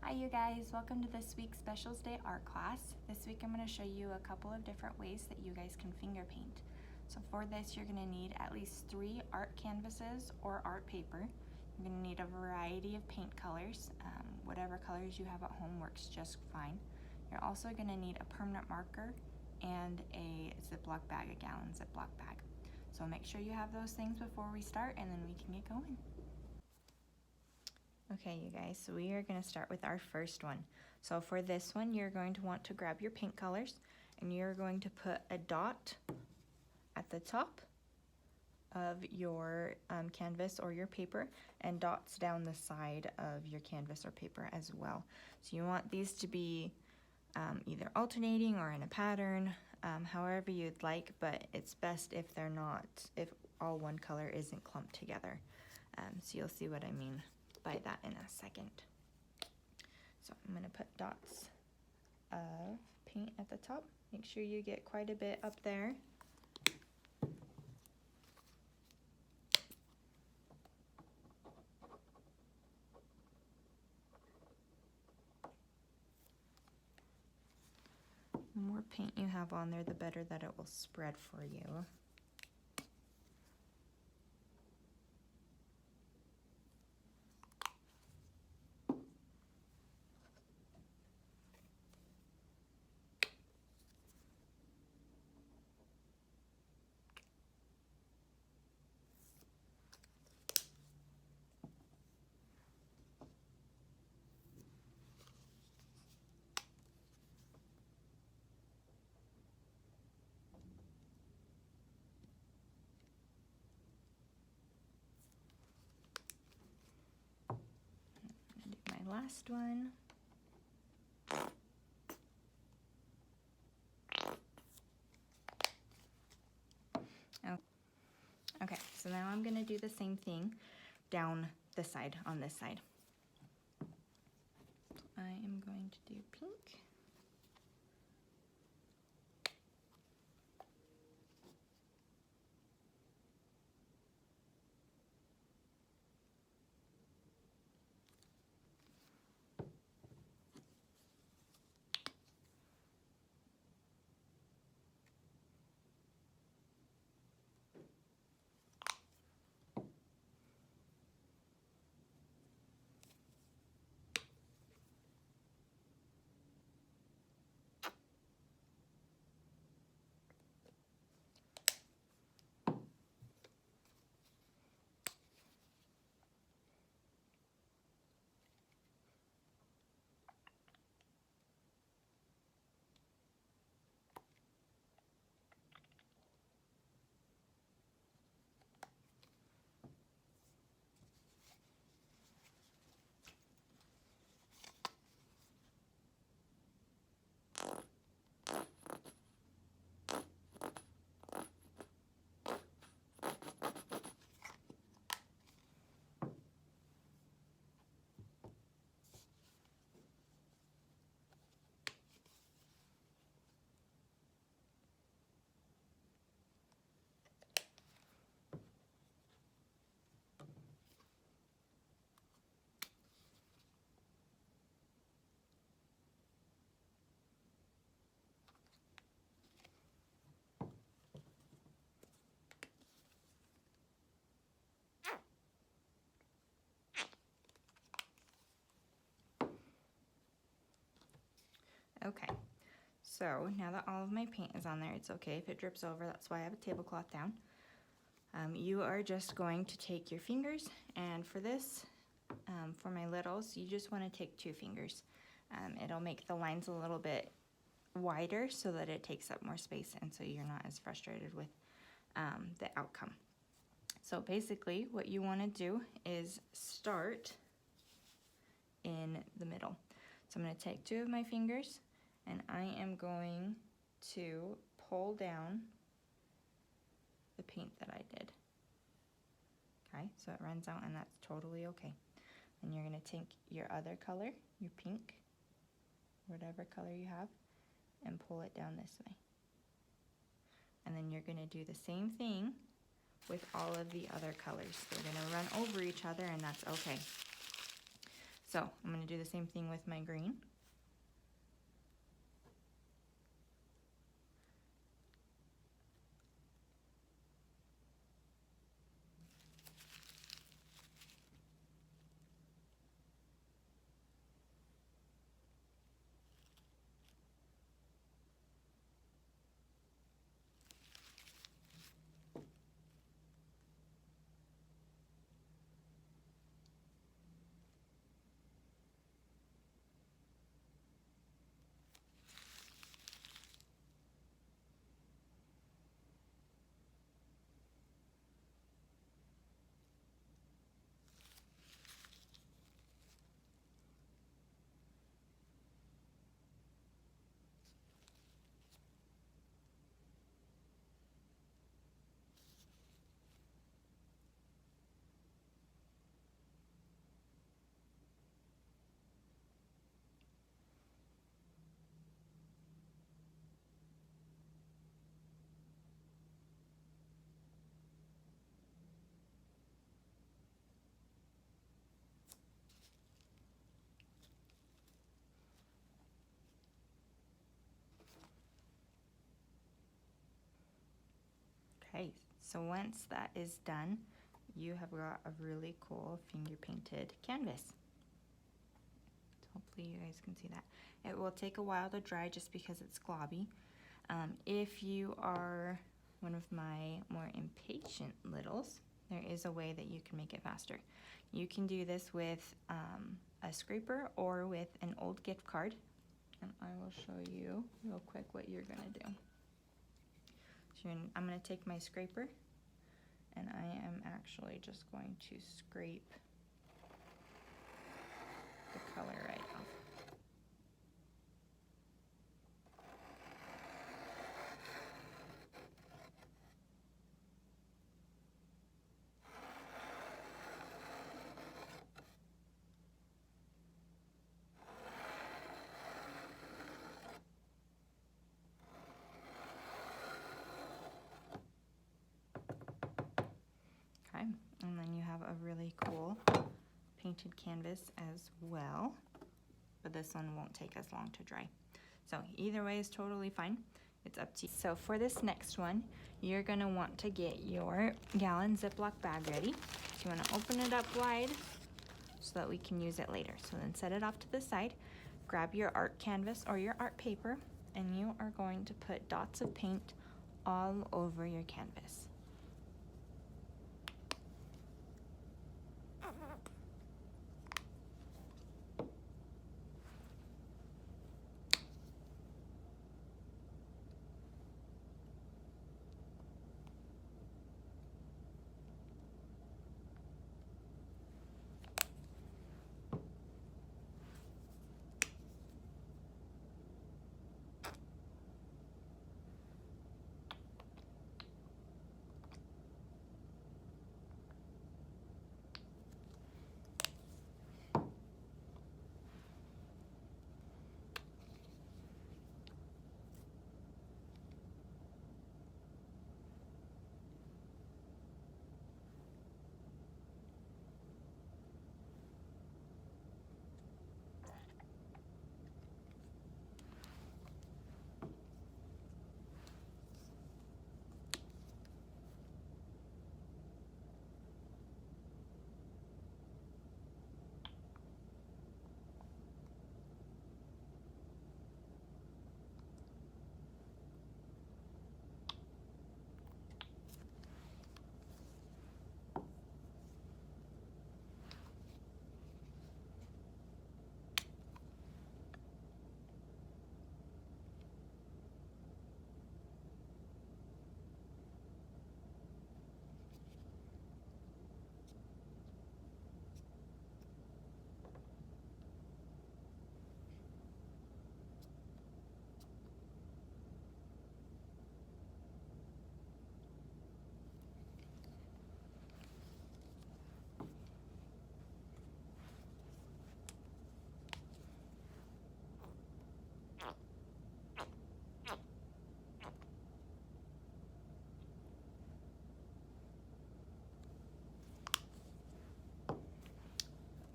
Hi you guys, welcome to this week's Specials Day art class. This week I'm going to show you a couple of different ways that you guys can finger paint. So for this you're going to need at least 3 art canvases or art paper. You're going to need a variety of paint colors. Whatever colors you have at home works just fine. You're also going to need a permanent marker and a Ziploc bag, a gallon Ziploc bag. So make sure you have those things before we start and then we can get going. Okay, you guys, so we are going to start with our first one. So for this one, you're going to want to grab your paint colors and you're going to put a dot at the top of your canvas or your paper and dots down the side of your canvas or paper as well. So you want these to be either alternating or in a pattern, however you'd like, but it's best if they're not, if all one color isn't clumped together. So you'll see what I mean by that in a second. So I'm going to put dots of paint at the top. Make sure you get quite a bit up there. The more paint you have on there, the better that it will spread for you. My last one. Okay, so now I'm going to do the same thing down the side on this side. I am going to do pink. Okay, so now that all of my paint is on there, it's okay if it drips over, that's why I have a tablecloth down. You are just going to take your fingers, and for this, for my littles, you just want to take 2 fingers. It'll make the lines a little bit wider so that it takes up more space and so you're not as frustrated with the outcome. So basically what you want to do is start in the middle. So I'm going to take 2 of my fingers and I am going to pull down the paint that I did. Okay, so it runs out and that's totally okay. And you're going to take your other color, your pink, whatever color you have, and pull it down this way. And then you're going to do the same thing with all of the other colors. They're going to run over each other and that's okay. So I'm going to do the same thing with my green. Okay, so once that is done, you have got a really cool finger painted canvas. So hopefully you guys can see that. It will take a while to dry just because it's globby. If you are one of my more impatient littles, there is a way that you can make it faster. You can do this with a scraper or with an old gift card. And I will show you real quick what you're gonna do. So I'm gonna take my scraper and I am actually just going to scrape the color right off. Okay, and then you have a really cool painted canvas as well, but this one won't take as long to dry. So either way is totally fine. It's up to you. So for this next one, you're gonna want to get your gallon Ziploc bag ready. So you wanna open it up wide so that we can use it later. So then set it off to the side, grab your art canvas or your art paper, and you are going to put dots of paint all over your canvas.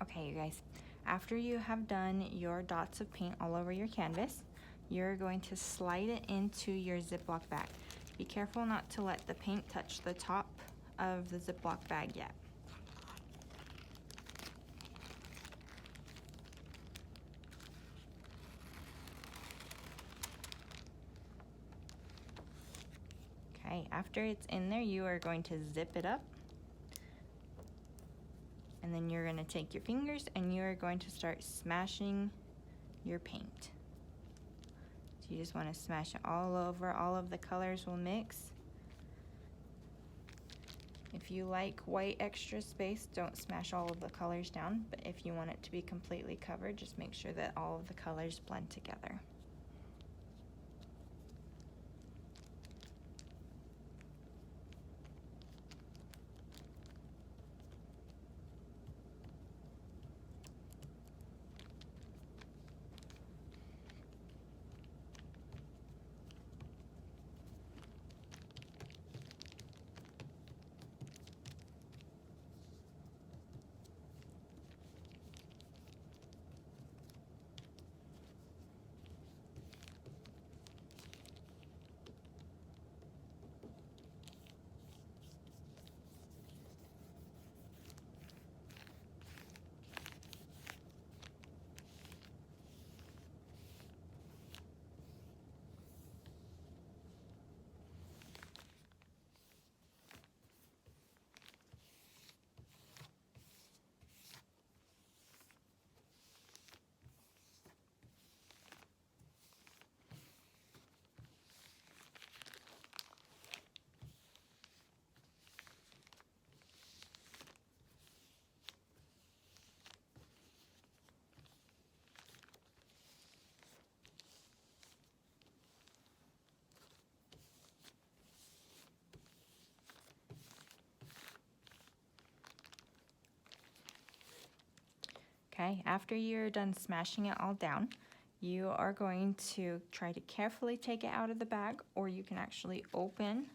Okay, you guys, After you have done your dots of paint all over your canvas, you're going to slide it into your Ziploc bag. Be careful not to let the paint touch the top of the Ziploc bag yet. Okay, after it's in there, you are going to zip it up. And then you're going to take your fingers and you are going to start smashing your paint. So you just want to smash it all over. All of the colors will mix. If you like white extra space, don't smash all of the colors down. But if you want it to be completely covered, just make sure that all of the colors blend together. Okay, after you're done smashing it all down, you are going to try to carefully take it out of the bag, or you can actually open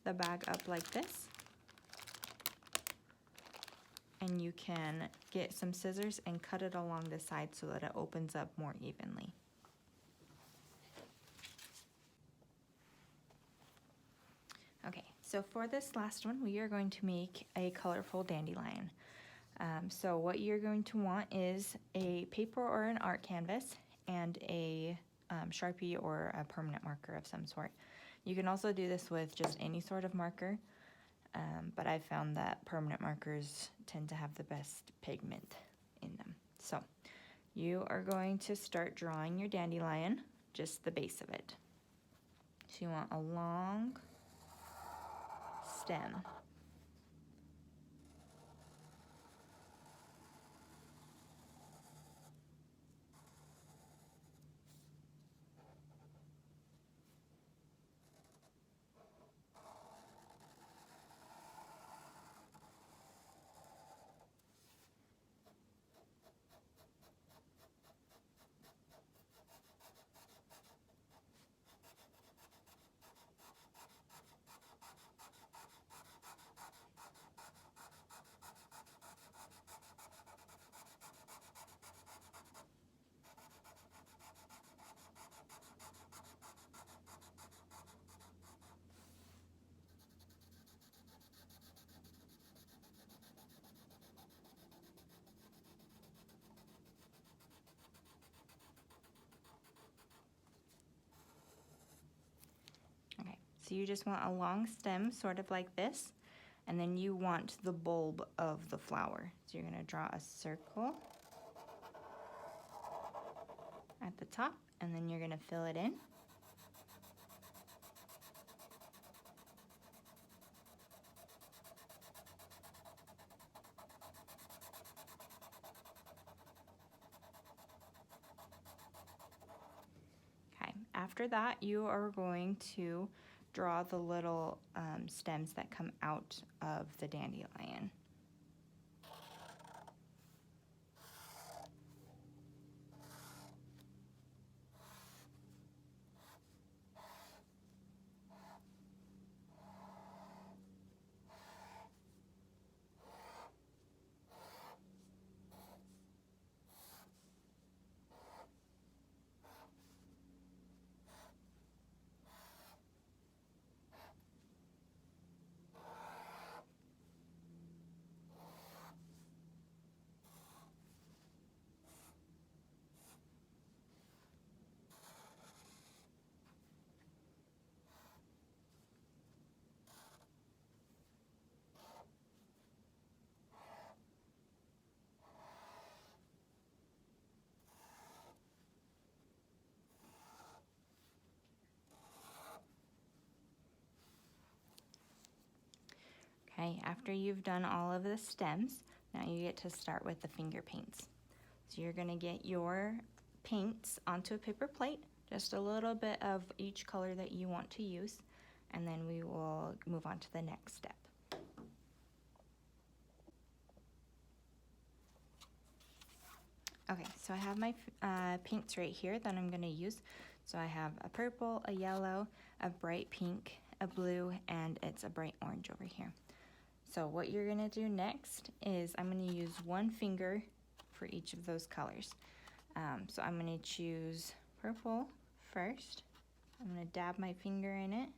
the bag up like this. And you can get some scissors and cut it along the side so that it opens up more evenly. Okay, so for this last one, we are going to make a colorful dandelion. So what you're going to want is a paper or an art canvas and a Sharpie or a permanent marker of some sort. You can also do this with just any sort of marker, but I've found that permanent markers tend to have the best pigment in them. So you are going to start drawing your dandelion, just the base of it. So you want a long stem. Okay, so you just want a long stem, sort of like this, and then you want the bulb of the flower. So you're gonna draw a circle at the top, and then you're gonna fill it in. Okay, after that, you are going to draw the little stems that come out of the dandelion. Okay, after you've done all of the stems, now you get to start with the finger paints. So you're gonna get your paints onto a paper plate, just a little bit of each color that you want to use, and then we will move on to the next step. Okay, so I have my paints right here that I'm gonna use. So I have a purple, a yellow, a bright pink, a blue, and it's a bright orange over here. So what you're gonna do next is I'm gonna use one finger for each of those colors. So I'm gonna choose purple first. I'm gonna dab my finger in it,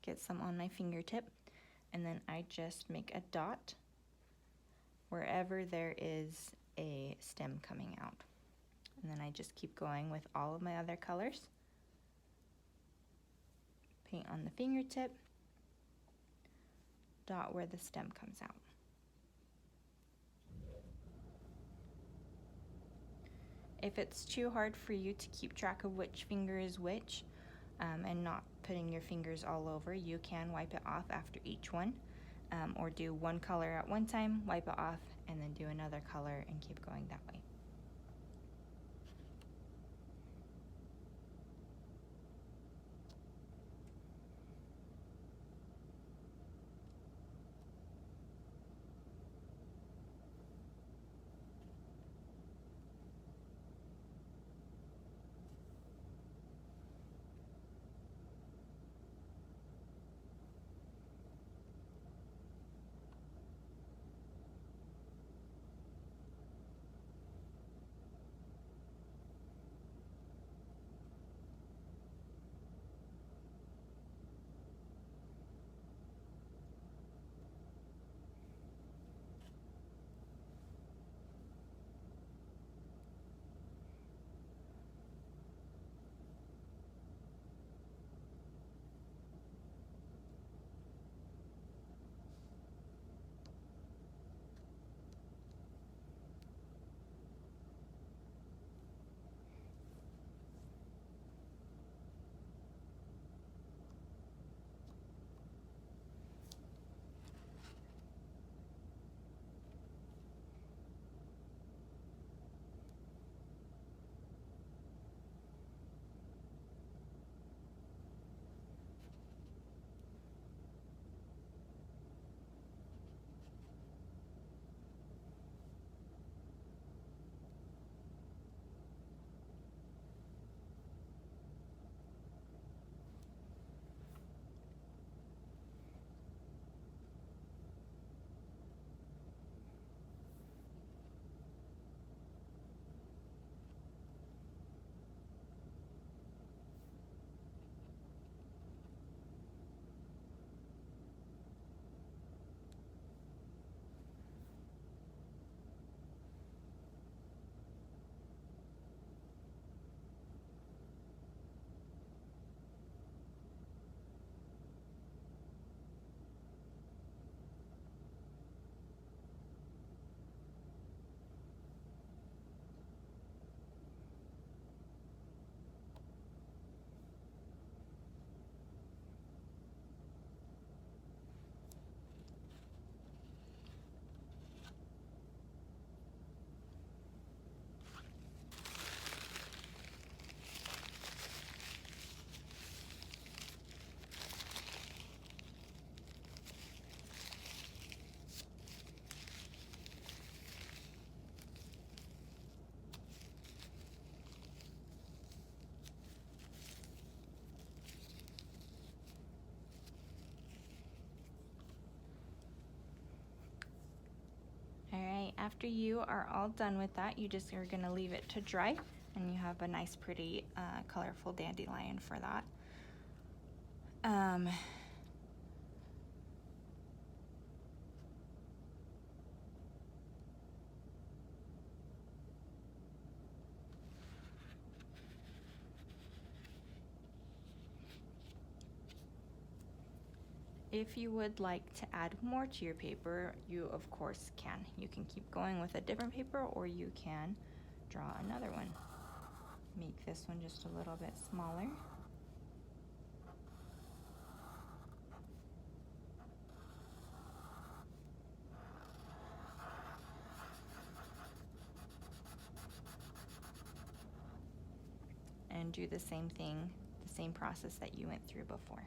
get some on my fingertip, and then I just make a dot wherever there is a stem coming out. And then I just keep going with all of my other colors. Paint on the fingertip, dot where the stem comes out. If it's too hard for you to keep track of which finger is which, and not putting your fingers all over, you can wipe it off after each one, or do one color at one time, wipe it off, and then do another color and keep going that way. Alright, after you are all done with that, you just are going to leave it to dry, and you have a nice, pretty, colorful dandelion for that. If you would like to add more to your paper, you of course can. You can keep going with a different paper, or you can draw another one. Make this one just a little bit smaller. do the same thing, the same process that you went through before.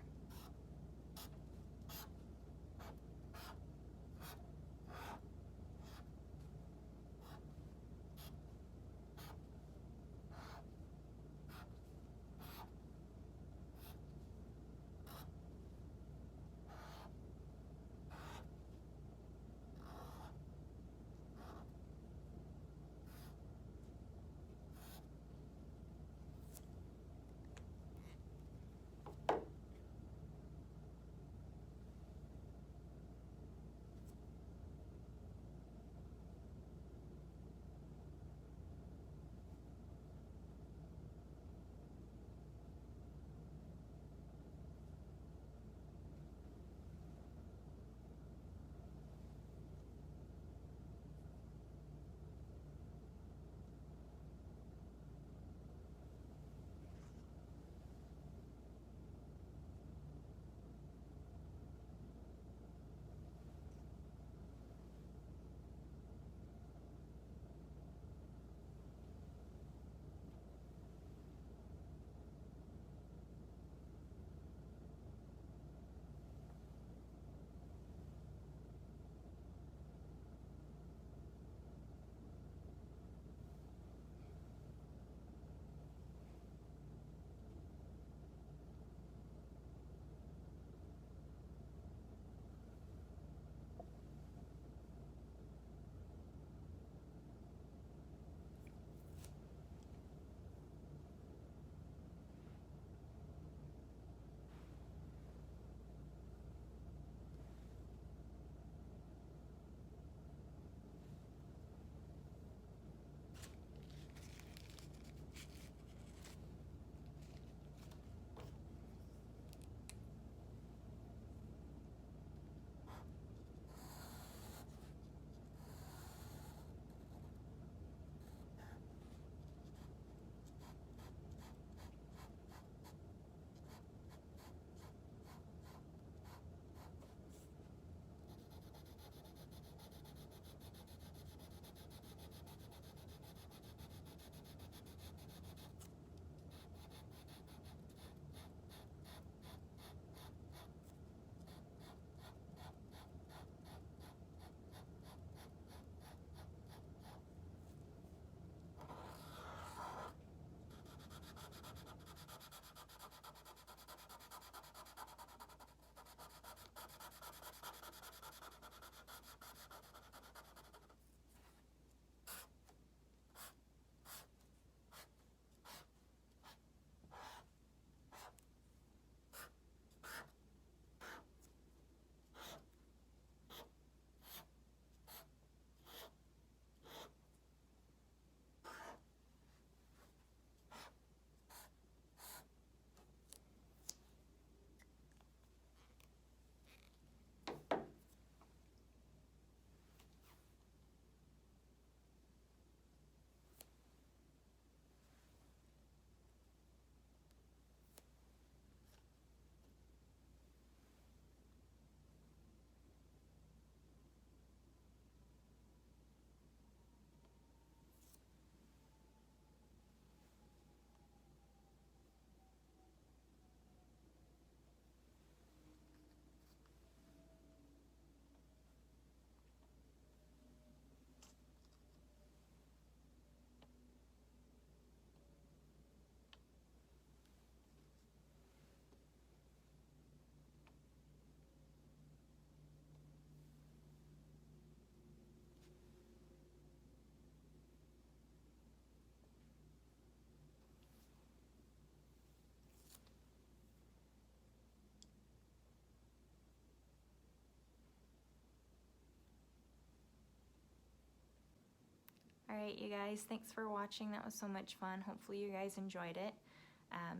All right, you guys, thanks for watching. That was so much fun. Hopefully you guys enjoyed it.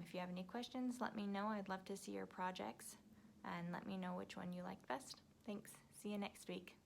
If you have any questions, let me know. I'd love to see your projects and let me know which one you liked best. Thanks. See you next week.